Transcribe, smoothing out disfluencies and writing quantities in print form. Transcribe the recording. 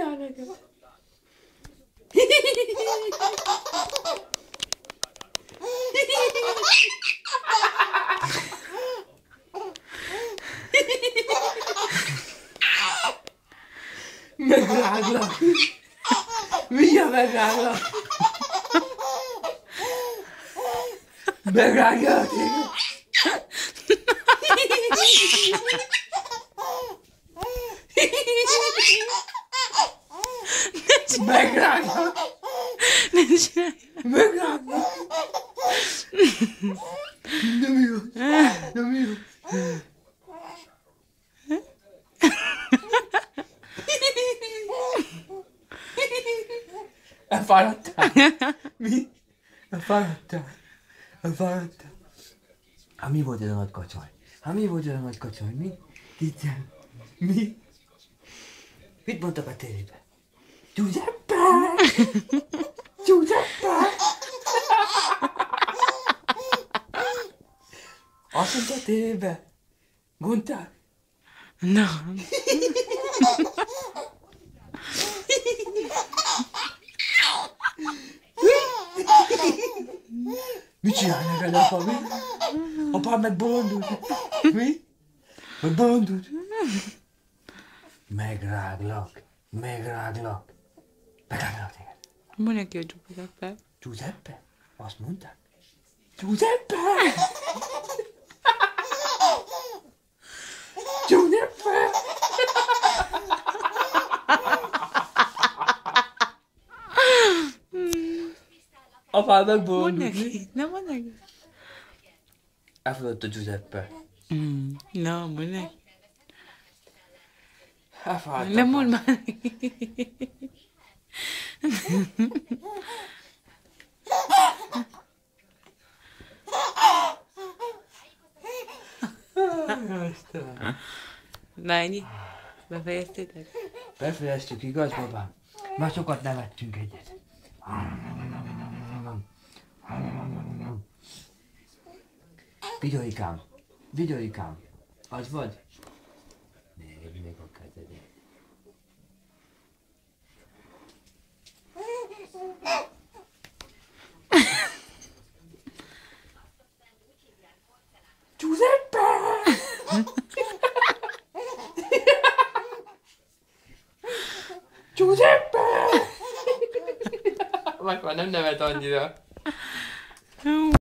csinál nekem? Megráglak! Mindjárt megráglak! Megráglak téged! Megráglak! Ne csinálj! Megráglak! Nem jó! Nem jó! Elfáradtál? Mi? Elfáradtál? Elfáradtál? Hát mi volt ez a nagy kacsaj? Hát mi volt ez a nagy kacsaj? Mi? Kicsen? Mi? Mit mondtak a tévébe? Giuseppe! Giuseppe! Azt mondta a tévébe? Mondták? Na. Mit csinál neked apa, mi? Apám megbolondult. Mi? Megbolondult? Megráglak. Megráglak. Megráglak téged. Mondj neki, hogy Giuseppe. Giuseppe? Azt mondták? Giuseppe! Giuseppe! Apám Mondd megbolondult. neki. Nem mondd neki. Elfogadta Giuseppe. Na, mondd neki. Elfogadta. Nem mondd már neki. Istenem. Na ennyi? Befejeztétek? Befejeztük, igaz, babám? Már sokat nevettünk egyet. Vigyorikám, Vigyorikám, az vagy? Még a kezedét. Giuseppe! Giuseppe! Már nem nevet annyira.